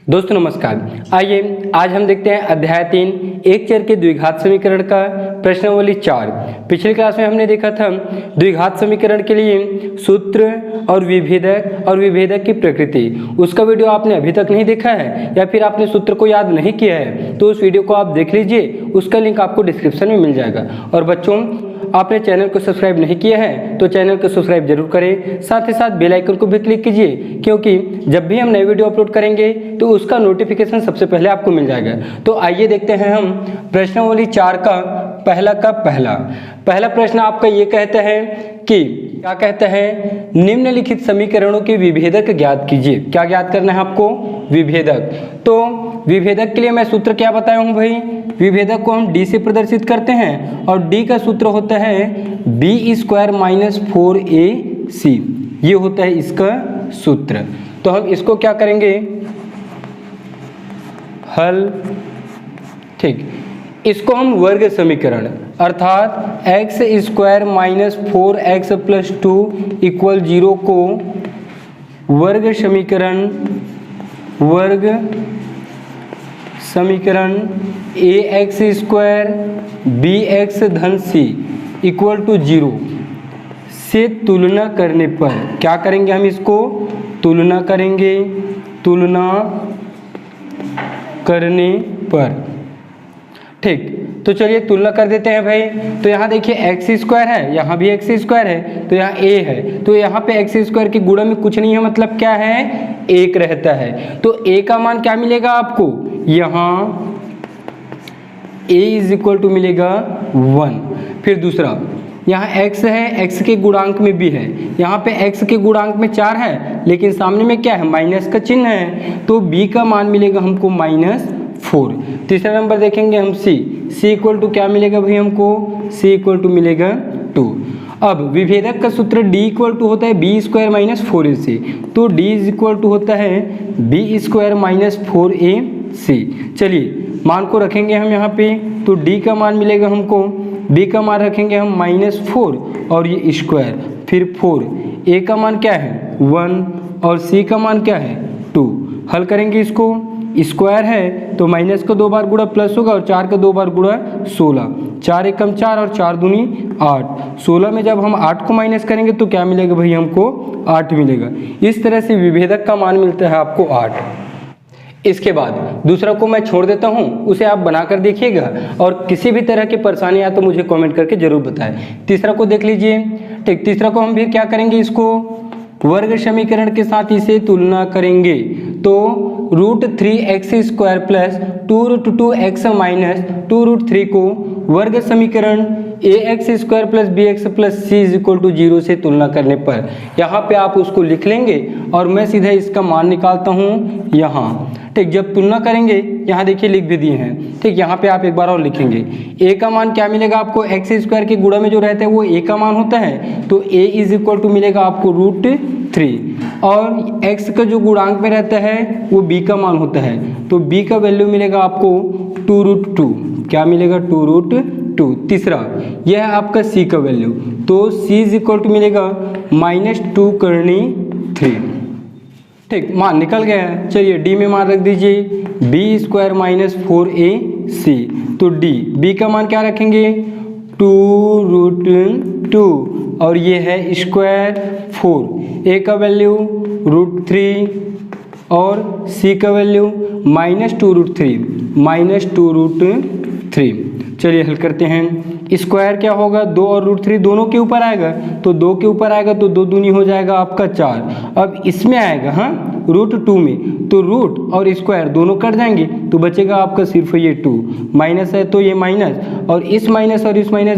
दोस्तों नमस्कार। आइए आज हम देखते हैं अध्याय 3 एक चर के द्विघात समीकरण का प्रश्नावली 4। पिछली क्लास में हमने देखा था द्विघात समीकरण के लिए सूत्र और विभेदक की प्रकृति। उसका वीडियो आपने अभी तक नहीं देखा है या फिर आपने सूत्र को याद नहीं किया है तो उस वीडियो को आप देख लीजिए, उसका लिंक आपको डिस्क्रिप्शन में मिल जाएगा। और बच्चों, आपने चैनल को सब्सक्राइब नहीं किया है तो चैनल को सब्सक्राइब जरूर करें, साथ ही साथ बेल आइकन को भी क्लिक कीजिए, क्योंकि जब भी हम नई वीडियो अपलोड करेंगे तो उसका नोटिफिकेशन सबसे पहले आपको मिल जाएगा। तो आइए देखते हैं हम प्रश्नावली 4 का पहला प्रश्न आपका ये कहते हैं कि क्या कहते हैं, निम्नलिखित समीकरणों के विभेदक ज्ञात कीजिए। क्या ज्ञात करना है आपको? विभेदक। तो विभेदक के लिए मैं सूत्र क्या बताया हूँ भाई? विभेदक को हम d से प्रदर्शित करते हैं और d का सूत्र होता है b² - 4ac। ये होता है इसका सूत्र। तो हम इसको क्या करेंगे? हल। ठीक, इसको हम वर्ग समीकरण अर्थात x² - 4x + 2 = 0 को वर्ग समीकरण ax² bx c = 0 से तुलना करने पर क्या करेंगे? हम इसको तुलना करेंगे। तुलना करने पर ठीक, तो चलिए तुलना कर देते हैं भाई। तो यहाँ देखिए x² है, यहाँ भी x² है, तो यहाँ a है, तो यहाँ पे x² के गुणा में कुछ नहीं है, मतलब क्या है? 1 रहता है। तो a का मान क्या मिलेगा आपको? यहाँ a = मिलेगा 1। फिर दूसरा, यहाँ x है, x के गुणांक में b है, यहाँ पे x के गुणांक में 4 है, लेकिन सामने में क्या है? माइनस का चिन्ह है, तो b का मान मिलेगा हमको -4। तीसरा नंबर देखेंगे हम c = क्या मिलेगा भाई हमको? c = मिलेगा 2। अब विभेदक का सूत्र d = होता है b² - 4ac, तो d = होता है b² - 4ac। चलिए मान को रखेंगे हम यहाँ पे, तो d का मान मिलेगा हमको, b का मान रखेंगे हम -4 और ये स्क्वायर, फिर 4, a का मान क्या है? 1 और c का मान क्या है? 2। हल करेंगे इसको, स्क्वायर है तो माइनस का 2 बार गुणा प्लस होगा और 4 का 2 बार गुणा 16, 4 एकम 4 और 4 दूनी 8। 16 में जब हम 8 को माइनस करेंगे तो क्या मिलेगा भाई हमको? 8 मिलेगा। इस तरह से विभेदक का मान मिलता है आपको 8। इसके बाद दूसरा को मैं छोड़ देता हूँ, उसे आप बनाकर देखिएगा और किसी भी तरह की परेशानी आए तो मुझे कमेंट करके जरूर बताएं। तीसरा को देख लीजिए। ठीक, तीसरा को हम भी क्या करेंगे? इसको वर्ग समीकरण के साथ इसे तुलना करेंगे। तो √3x² + 2√2x - 2√3 को वर्ग समीकरण ax² + bx + c = 0 से तुलना करने पर यहाँ पे आप उसको लिख लेंगे और मैं सीधा इसका मान निकालता हूँ यहाँ। ठीक, जब तुलना करेंगे यहाँ देखिए लिख भी दिए हैं। ठीक, यहाँ पे आप एक बार और लिखेंगे। a का मान क्या मिलेगा आपको? x² के गुणा में जो रहता है वो a का मान होता है, तो a = मिलेगा आपको √3 और x का जो गुणांक में रहता है वो b का मान होता है, तो b का वैल्यू मिलेगा आपको 2√2। क्या मिलेगा? 2√2। तीसरा यह है आपका c का वैल्यू, तो c = मिलेगा -2√3। ठीक, मान निकल गया है। चलिए d में मान रख दीजिए b² - 4ac, तो b का मान क्या रखेंगे? 2√2 और ये है स्क्वायर 4, a का वैल्यू √3 और c का वैल्यू -2√3। चलिए हल करते हैं। स्क्वायर क्या होगा? 2 और √3 दोनों के ऊपर आएगा, तो 2 के ऊपर आएगा तो 2 दूनी हो जाएगा आपका 4। अब इसमें आएगा √2 में, तो रूट और स्क्वायर दोनों कट जाएंगे तो बचेगा आपका सिर्फ ये 2। माइनस है तो ये माइनस और इस माइनस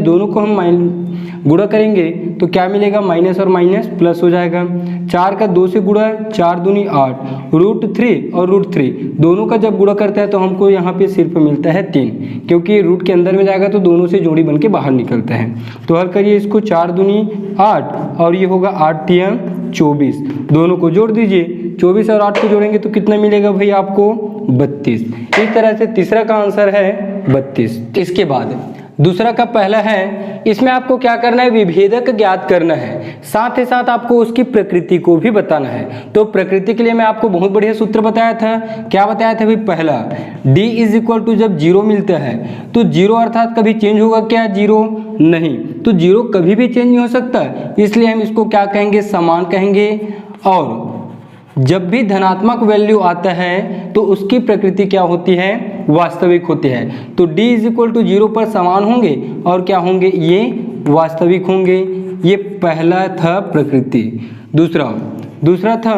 दोनों को हम गुणा करेंगे तो क्या मिलेगा? माइनस और माइनस प्लस हो जाएगा। 4 का 2 से गुणा, 4 दूनी 8, √3 और √3 दोनों का जब गुणा करता है तो हमको यहाँ पे सिर्फ मिलता है 3, क्योंकि रूट के अंदर में जाएगा तो दोनों से जोड़ी बन के बाहर निकलता है। तो हल करिए इसको, 4 दूनी 8 और ये होगा 8 तिया 24, दोनों को जोड़ दीजिए। 24 और 8 को जोड़ेंगे तो कितना मिलेगा भाई आपको? 32। इस तरह से तीसरा का आंसर है 32। इसके बाद दूसरा का पहला है, इसमें आपको क्या करना है, विभेदक ज्ञात करना है, साथ ही साथ आपको उसकी प्रकृति को भी बताना है। तो प्रकृति के लिए मैं आपको बहुत बढ़िया सूत्र बताया था। क्या बताया था भाई, पहला d इज इक्वल टू जब जीरो मिलता है तो जीरो अर्थात कभी चेंज होगा क्या, जीरो नहीं, तो जीरो कभी भी चेंज नहीं हो सकता, इसलिए हम इसको क्या कहेंगे, समान कहेंगे। और जब भी धनात्मक वैल्यू आता है तो उसकी प्रकृति क्या होती है, वास्तविक होती है। तो d is equal to zero पर समान होंगे और क्या होंगे, ये वास्तविक होंगे। ये पहला था प्रकृति। दूसरा था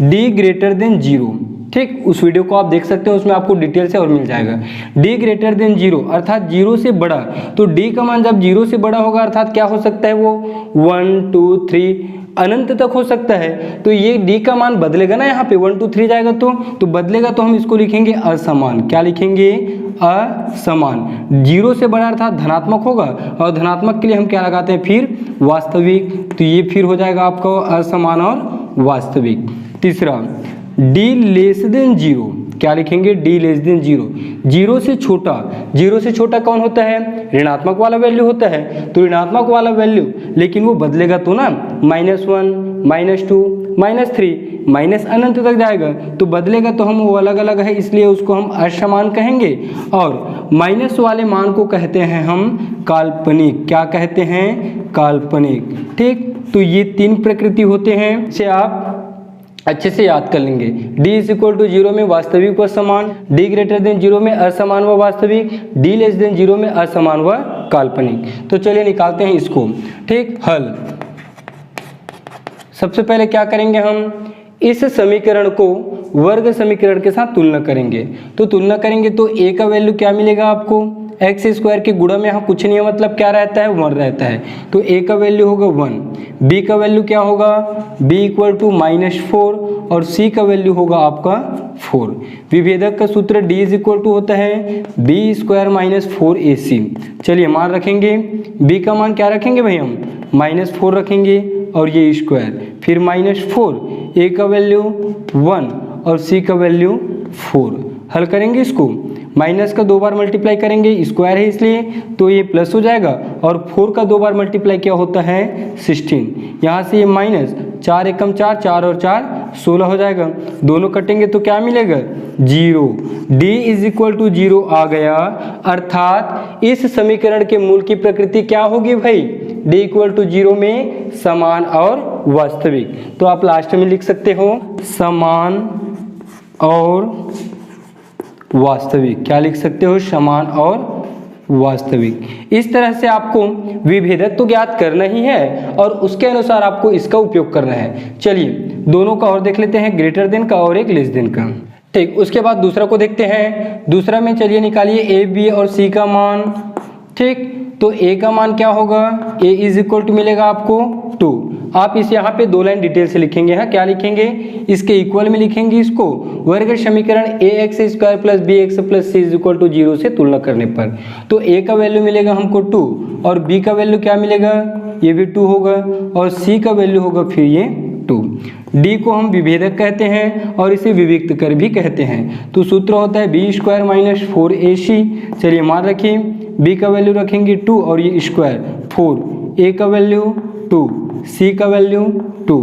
d ग्रेटर देन जीरो। ठीक, उस वीडियो को आप देख सकते हो, उसमें आपको डिटेल से और मिल जाएगा। d ग्रेटर देन जीरो अर्थात जीरो से बड़ा, तो d का मान जब जीरो से बड़ा होगा अर्थात क्या हो सकता है, वो 1 2 3 अनंत तक हो सकता है। तो ये d का मान बदलेगा ना, यहाँ पे 1 2 3 जाएगा तो बदलेगा, तो हम इसको लिखेंगे असमान। क्या लिखेंगे, असमान। जीरो से बड़ा अर्थात धनात्मक होगा, और धनात्मक के लिए हम क्या लगाते हैं, फिर वास्तविक। तो ये फिर हो जाएगा आपका असमान और वास्तविक। तीसरा d लेस देन जीरो। क्या लिखेंगे, d less than zero, zero से छोटा। जीरो से छोटा कौन होता है, ऋणात्मक वाला वैल्यू होता है। तो ऋणात्मक वाला वैल्यू, लेकिन वो बदलेगा तो ना, -1 -2 -3 माइनस अनंत तक जाएगा, तो बदलेगा तो हम वो अलग अलग है, इसलिए उसको हम असमान कहेंगे। और माइनस वाले मान को कहते हैं हम काल्पनिक। क्या कहते हैं, काल्पनिक। ठीक, तो ये तीन प्रकृति होते हैं, इसे आप अच्छे से याद कर लेंगे। d is equal to zero में वास्तविक व समान, d ग्रेटर देन जीरो में असमान व वास्तविक, d लेस देन जीरो में असमान व काल्पनिक। तो चलिए निकालते हैं इसको। ठीक, हल। सबसे पहले क्या करेंगे, हम इस समीकरण को वर्ग समीकरण के साथ तुलना करेंगे। तो तुलना करेंगे तो a का वैल्यू क्या मिलेगा आपको, एक्स स्क्वायर के गुणा में यहाँ कुछ नहीं है, मतलब क्या रहता है, 1 रहता है। तो a का वैल्यू होगा 1, b का वैल्यू क्या होगा, b इक्वल टू -4, और c का वैल्यू होगा आपका 4। विभेदक का सूत्र d इज इक्वल टू होता है b स्क्वायर -4ac। चलिए मान रखेंगे, b का मान क्या रखेंगे भाई, हम -4 रखेंगे, और ये स्क्वायर, फिर -4, a का वैल्यू 1 और c का वैल्यू 4। हल करेंगे इसको, माइनस का 2 बार मल्टीप्लाई करेंगे, स्क्वायर है इसलिए, तो ये प्लस हो जाएगा, और 4 का 2 बार मल्टीप्लाई क्या होता है, 16। यहाँ से ये माइनस, 4 एकम 4, 4 और 4 16 हो जाएगा, दोनों कटेंगे तो क्या मिलेगा, 0। d इज इक्वल टू 0 आ गया, अर्थात इस समीकरण के मूल की प्रकृति क्या होगी भाई, d इक्वल टू 0 में समान और वास्तविक। तो आप लास्ट में लिख सकते हो समान और वास्तविक। क्या लिख सकते हो, समान और वास्तविक। इस तरह से आपको विभेदक तो ज्ञात करना ही है, और उसके अनुसार आपको इसका उपयोग करना है। चलिए दोनों का और देख लेते हैं, ग्रेटर देन का और एक लेस देन का। ठीक, उसके बाद दूसरा को देखते हैं। दूसरा में चलिए निकालिए a, b और c का मान। ठीक, तो a का मान क्या होगा, a इज इक्वल टू मिलेगा आपको 2। आप इस यहाँ पे 2 लाइन डिटेल से लिखेंगे। हाँ, क्या लिखेंगे, इसके इक्वल में लिखेंगे इसको, वर्ग समीकरण ax square plus bx plus c is equal to 0 से तुलना करने पर। तो a का वैल्यू मिलेगा हमको 2, और b का वैल्यू क्या मिलेगा, ये भी 2 होगा, और c का वैल्यू होगा फिर ये 2। d को हम विभेदक कहते हैं और इसे विविक्त कर भी कहते हैं। तो सूत्र होता है b स्क्वायर -4ac। चलिए मान रखिए, b का वैल्यू रखेंगे 2 और ये स्क्वायर 4, a का वैल्यू 2, c का वैल्यू 2।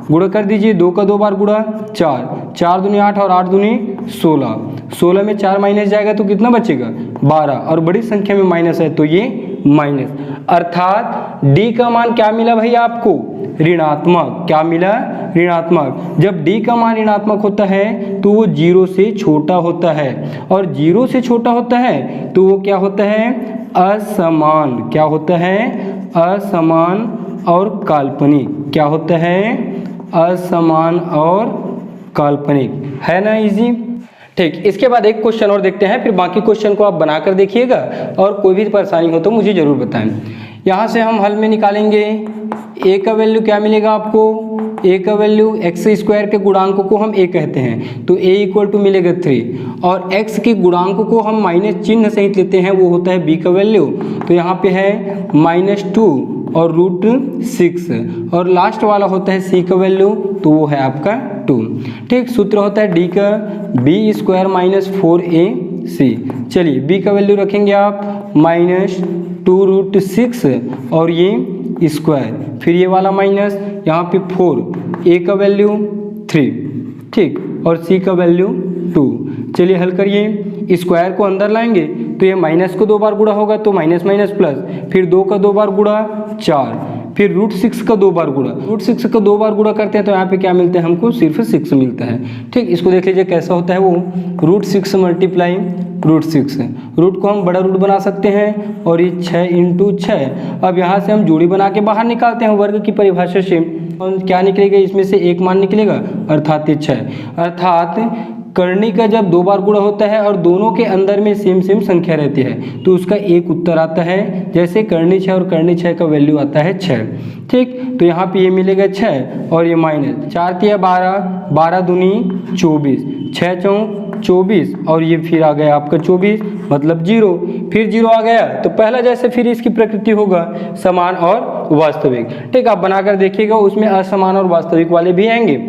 गुणा कर दीजिए, 2 का 2 बार गुणा 4, 4 दूनी 8 और 8 दूनी 16, 16 में 4 माइनस जाएगा तो कितना बचेगा, 12, और बड़ी संख्या में माइनस है तो ये माइनस, अर्थात d का मान क्या मिला भाई आपको, ऋणात्मक। क्या मिला, ऋणात्मक। जब d का मान ऋणात्मक होता है तो वो 0 से छोटा होता है, और 0 से छोटा होता है तो वो क्या होता है, असमान। क्या होता है, असमान और काल्पनिक। क्या होता है, असमान और काल्पनिक। है ना इजी। ठीक, इसके बाद एक क्वेश्चन और देखते हैं, फिर बाकी क्वेश्चन को आप बनाकर देखिएगा, और कोई भी परेशानी हो तो मुझे ज़रूर बताएं। यहाँ से हम हल में निकालेंगे, a का वैल्यू क्या मिलेगा आपको, a का वैल्यू एक्स स्क्वायर के गुणांक को हम a कहते हैं, तो a इक्वल टू मिलेगा 3, और x के गुणांक को हम माइनस चिन्ह सहित लेते हैं, वो होता है b का वैल्यू। तो यहाँ पे है -2 और √6, और लास्ट वाला होता है c का वैल्यू, तो वो है आपका 2। ठीक, सूत्र होता है d का b स्क्वायर -4ac। चलिए b का वैल्यू रखेंगे आप माइनस 2√6 और ये स्क्वायर, फिर ये वाला माइनस, यहाँ पे 4, ए का वैल्यू 3, ठीक, और सी का वैल्यू 2। चलिए हल करिए। स्क्वायर को अंदर लाएंगे तो ये माइनस को 2 बार गुणा होगा तो माइनस माइनस प्लस, फिर 2 का 2 बार गुणा 4, फिर √6 का 2 बार गुणा, √6 का 2 बार गुणा करते हैं तो यहाँ पे क्या मिलता है हमको, सिर्फ 6 मिलता है। ठीक, इसको देख लीजिए कैसा होता है वो, √6 मल्टीप्लाई √6, रूट को हम बड़ा रूट बना सकते हैं और ये 6 × 6। अब यहाँ से हम जोड़ी बना के बाहर निकालते हैं वर्ग की परिभाषा से, और क्या निकलेगा, इसमें से एक मान निकलेगा अर्थात ये 6, अर्थात करनी का जब 2 बार गुणा होता है और दोनों के अंदर में सेम संख्या रहती है तो उसका एक उत्तर आता है, जैसे करनी 6 और करनी 6 का वैल्यू आता है 6। ठीक, तो यहाँ पे ये मिलेगा 6 और ये माइनस 4 × 12, 12 दूनी 24, 6 × 24 और ये फिर आ गया आपका 24 मतलब 0, फिर 0 आ गया तो पहला जैसे फिर इसकी प्रकृति होगा समान और वास्तविक। ठीक, आप बनाकर देखिएगा उसमें असमान और वास्तविक वाले भी आएंगे।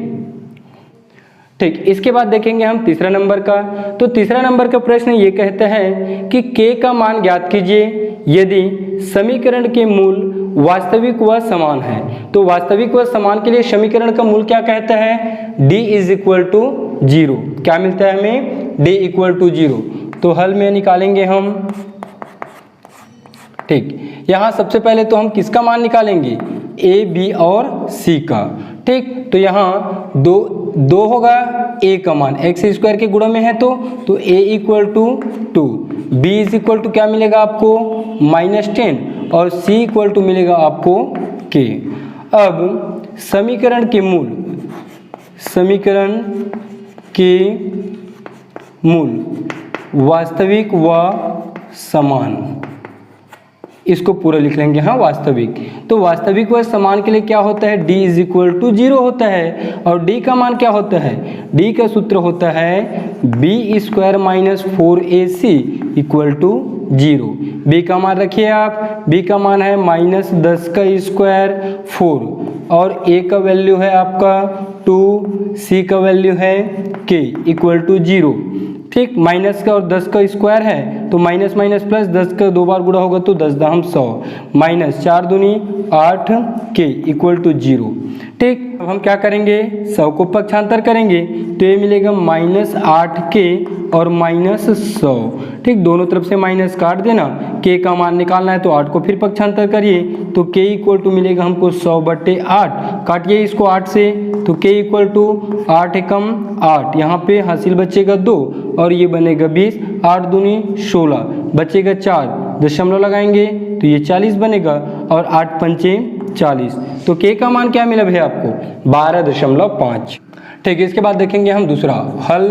ठीक, इसके बाद देखेंगे हम तीसरा नंबर का। तो तीसरा नंबर का प्रश्न ये कहता है कि k का मान ज्ञात कीजिए यदि समीकरण के मूल वास्तविक व समान है। तो वास्तविक व समान के लिए समीकरण का मूल क्या कहता है, d = 0। क्या मिलता है हमें, d = 0। तो हल में निकालेंगे हम। ठीक, यहाँ सबसे पहले तो हम किसका मान निकालेंगे, a, b और c का। ठीक, तो यहाँ दो होगा a का मान, x² के गुणा में है तो a = 2, b = क्या मिलेगा आपको -10 और c = मिलेगा आपको k। अब समीकरण के मूल वास्तविक व समान, इसको पूरा लिख लेंगे। हाँ, वास्तविक, तो वास्तविक व समान के लिए क्या होता है, d = 0 होता है और d का मान क्या होता है, d का सूत्र होता है b² - 4ac = 0। b का मान रखिए आप, b का मान है -10 का स्क्वायर 4 और a का वैल्यू है आपका 2, c का वैल्यू है k = 0। ठीक, माइनस का और 10 का स्क्वायर है तो माइनस माइनस प्लस, 10 का 2 बार गुणा होगा तो 10 दाम 100, माइनस 4 दूनी 8 k = 0। ठीक, अब हम क्या करेंगे, 100 को पक्षांतर करेंगे तो ये मिलेगा -8k और -100। ठीक, दोनों तरफ से माइनस काट देना, k का मान निकालना है तो 8 को फिर पक्षांतर करिए तो k = मिलेगा हमको 100/8, काटिए इसको 8 से तो k = 8 एकम 8, यहाँ पे हासिल बचेगा 2 और ये बनेगा 20, 8 दूनी 16, बचेगा 4, दशमलव लगाएंगे तो ये 40 बनेगा और 8 पंचे 40, तो k का मान क्या मिला भैया आपको, 12.5। ठीक है, इसके बाद देखेंगे हम दूसरा हल।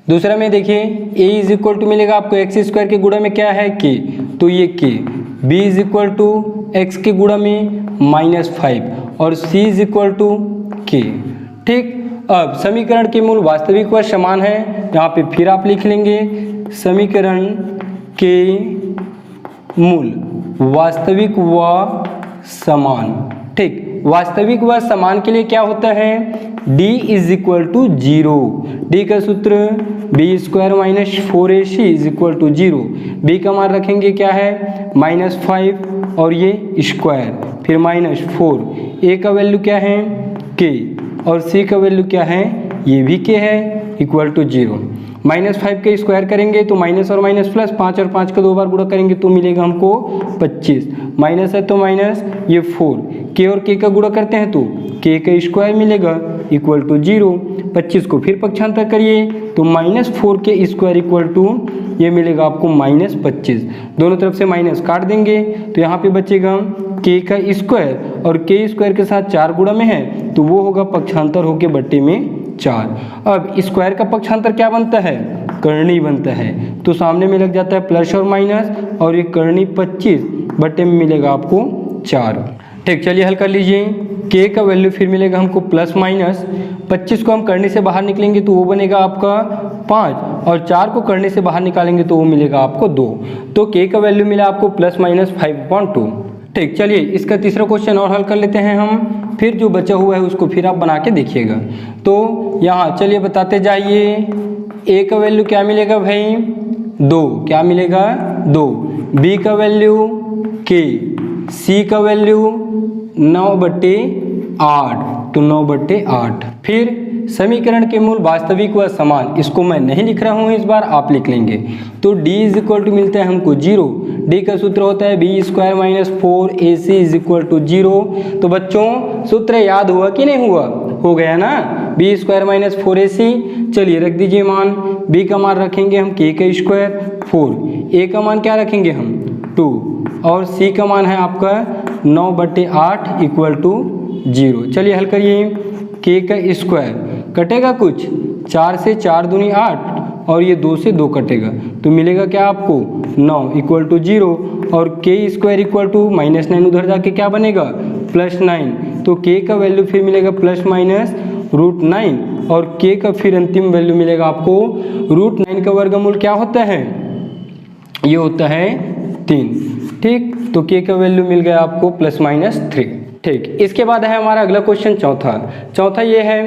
दूसरा में देखिए a = मिलेगा आपको x² के गुणा में क्या है k, तो ये k, b = x के गुणा में -5 और c = k। ठीक, अब समीकरण के मूल वास्तविक व समान है, यहाँ पे फिर आप लिख लेंगे समीकरण के मूल वास्तविक व समान। ठीक, वास्तविक व समान के लिए क्या होता है, d = 0, d का सूत्र b² - 4ac = 0। b का मान रखेंगे क्या है -5 और ये स्क्वायर, फिर -4, a का वैल्यू क्या है k और c का वैल्यू क्या है, ये भी k है = 0। -5 के स्क्वायर करेंगे तो माइनस और माइनस प्लस, 5 और 5 का 2 बार गुणा करेंगे तो मिलेगा हमको 25, माइनस है तो माइनस, ये 4, k और k का गुणा करते हैं तो k का स्क्वायर मिलेगा = 0। 25 को फिर पक्षांतर करिए तो -4 के स्क्वायर = ये मिलेगा आपको -25, दोनों तरफ से माइनस काट देंगे तो यहाँ पे बचेगा k का स्क्वायर और k² के साथ 4 गुणा में है तो वो होगा पक्षांतर होके बट्टे में 4। अब स्क्वायर का पक्षांतर क्या बनता है, करनी बनता है, तो सामने में लग जाता है प्लस और माइनस और ये करनी 25 बट्टे में मिलेगा आपको 4। ठीक, चलिए हल कर लीजिए। k का वैल्यू फिर मिलेगा हमको ±, 25 को हम करने से बाहर निकलेंगे तो वो बनेगा आपका 5 और 4 को करने से बाहर निकालेंगे तो वो मिलेगा आपको 2, तो k का वैल्यू मिला आपको ±5/2। ठीक, चलिए इसका तीसरा क्वेश्चन और हल कर लेते हैं हम, फिर जो बचा हुआ है उसको फिर आप बना के देखिएगा। तो यहाँ चलिए बताते जाइए, a का वैल्यू क्या मिलेगा भाई 2, क्या मिलेगा 2, b का वैल्यू k, c का वैल्यू 9/8, तो 9/8। फिर समीकरण के मूल वास्तविक व समान, इसको मैं नहीं लिख रहा हूँ इस बार, आप लिख लेंगे। तो d इज इक्वल टू मिलता है हमको 0, d का सूत्र होता है b² - 4ac is equal to 0। तो बच्चों सूत्र याद हुआ कि नहीं हुआ? हो गया ना, b² - 4ac। चलिए रख दीजिए मान, b का मान रखेंगे हम k का स्क्वायर 4, a का मान क्या रखेंगे हम 2, और c का मान है आपका 9/8 इक्वल टू 0। चलिए हल करिए, k का स्क्वायर कटेगा कुछ, 4 से 4 दूनी 8, और ये 2 से 2 कटेगा, तो मिलेगा क्या आपको 9 इक्वल टू 0, और k स्क्वायर इक्वल टू -9 उधर जाके क्या बनेगा +9, तो k का वैल्यू फिर मिलेगा ±√9, और k का फिर अंतिम वैल्यू मिलेगा आपको √9 का वर्गमूल क्या होता है, ये होता है 3। ठीक, तो k का वैल्यू मिल गया आपको ±3। ठीक, इसके बाद है हमारा अगला क्वेश्चन चौथा ये है,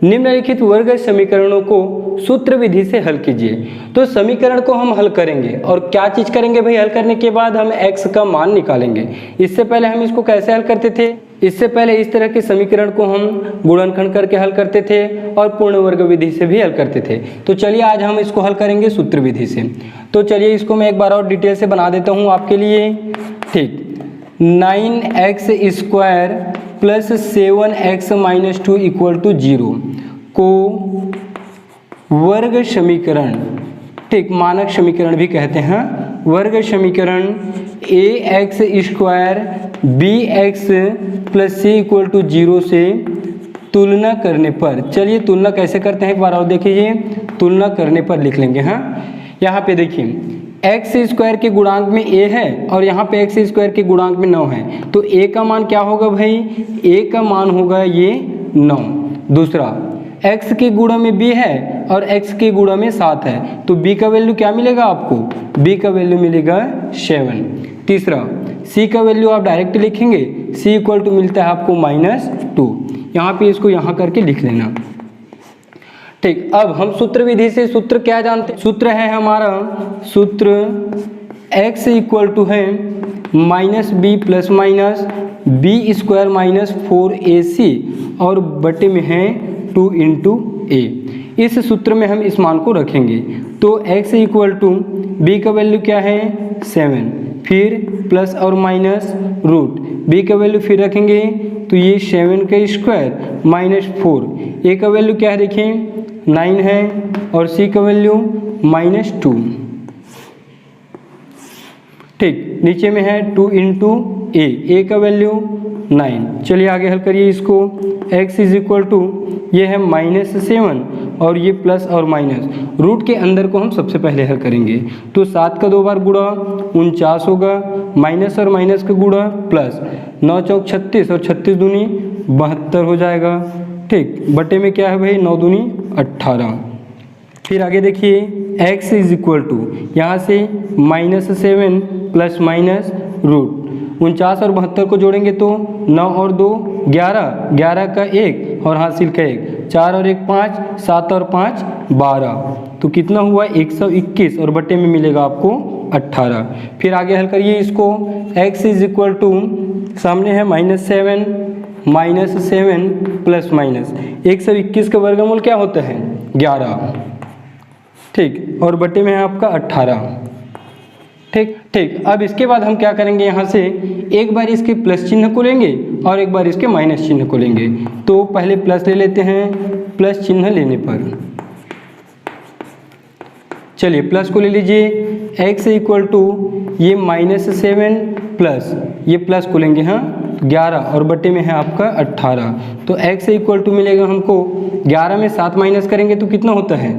निम्नलिखित वर्ग समीकरणों को सूत्र विधि से हल कीजिए। तो समीकरण को हम हल करेंगे, और क्या चीज करेंगे भाई, हल करने के बाद हम x का मान निकालेंगे। इससे पहले हम इसको कैसे हल करते थे, इससे पहले इस तरह के समीकरण को हम गुणनखंड करके हल करते थे और पूर्ण वर्ग विधि से भी हल करते थे। तो चलिए आज हम इसको हल करेंगे सूत्र विधि से। तो चलिए इसको मैं एक बार और डिटेल से बना देता हूँ आपके लिए। ठीक, 9x² + 7x - 2 इक्वल टू 0 को वर्ग समीकरण, ठीक, मानक समीकरण भी कहते हैं, वर्ग समीकरण ax² bx + c equal to 0 से तुलना करने पर, चलिए तुलना कैसे करते हैं एक बार और देखिए, तुलना करने पर लिख लेंगे। हाँ, यहाँ पे देखिए x² के गुणांक में a है और यहाँ पे x² के गुणांक में 9 है, तो a का मान क्या होगा भाई, a का मान होगा ये 9। दूसरा, x के गुणा में b है और x के गुणा में 7 है, तो b का वैल्यू क्या मिलेगा आपको, b का वैल्यू मिलेगा 7। तीसरा, c का वैल्यू आप डायरेक्ट लिखेंगे, c इक्वल टू मिलता है आपको -2, यहाँ पे इसको यहाँ करके लिख लेना। ठीक, अब हम सूत्र विधि से सूत्र क्या जानते हैं, सूत्र है हमारा, सूत्र x इक्वल टू है -b + -b² - 4ac, और बटे में है 2 × a। इस सूत्र में हम इस मान को रखेंगे, तो x इक्वल टू b का वैल्यू क्या है 7, फिर प्लस और माइनस रूट, b का वैल्यू फिर रखेंगे तो ये 7 का स्क्वायर -4, a का वैल्यू क्या है देखिए 9 है, और c का वैल्यू -2। ठीक, नीचे में है 2 × a का वैल्यू 9। चलिए आगे हल करिए इसको, x इज इक्वल टू ये है -7 और ये प्लस और माइनस, रूट के अंदर को हम सबसे पहले हल करेंगे, तो 7 का 2 बार गुणा 49 होगा, माइनस और माइनस का गुणा प्लस, 9 चौक 36 और 36 दूनी 72 हो जाएगा। ठीक, बटे में क्या है भाई 9 दूनी 18। फिर आगे देखिए x इज इक्वल टू यहाँ से -7 प्लस माइनस रूट, 49 और 72 को जोड़ेंगे तो 9 और 2 11, 11 का 1 और हासिल का 1, 4 और 1 5, 7 और 5 12, तो कितना हुआ 121, और बटे में मिलेगा आपको 18। फिर आगे हल करिए इसको, x इज इक्वल टू सामने है -7 प्लस माइनस 121 का वर्गमूल क्या होता है 11। ठीक, और बटे में है आपका 18। ठीक, अब इसके बाद हम क्या करेंगे, यहाँ से एक बार इसके प्लस चिन्ह को लेंगे और एक बार इसके माइनस चिन्ह को लेंगे। तो पहले प्लस ले लेते हैं, प्लस चिन्ह लेने पर चलिए प्लस को ले लीजिए, x इक्वल टू ये -7 प्लस ये प्लस को लेंगे हाँ 11, और बटे में है आपका 18, तो x इक्वल टू मिलेगा हमको 11 में 7 माइनस करेंगे तो कितना होता है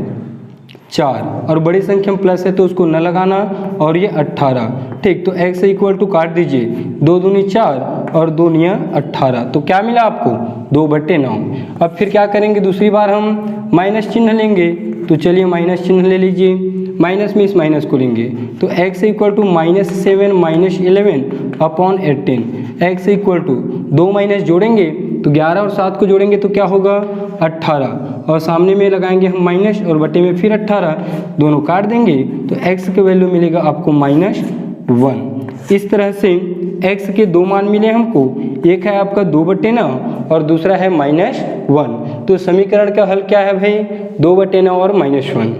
4, और बड़ी संख्या में प्लस है तो उसको न लगाना, और ये 18। ठीक, तो x इक्वल टू काट दीजिए, 2 दूनी 4 और 2 निया 18, तो क्या मिला आपको 2/9। अब फिर क्या करेंगे, दूसरी बार हम माइनस चिन्ह लेंगे, तो चलिए माइनस चिन्ह ले लीजिए, माइनस में इस माइनस को लेंगे तो x equal to -7 -11 upon 18, x equal to 2 minus जोड़ेंगे तो 11 और 7 को जोड़ेंगे तो क्या होगा 18, और सामने में लगाएंगे हम माइनस और बटे में फिर 18, दोनों काट देंगे तो x की वैल्यू मिलेगा आपको -1। इस तरह से x के दो मान मिले हमको, एक है आपका 2/9 और दूसरा है -1। तो समीकरण का हल क्या है भाई, 2/9 और -1।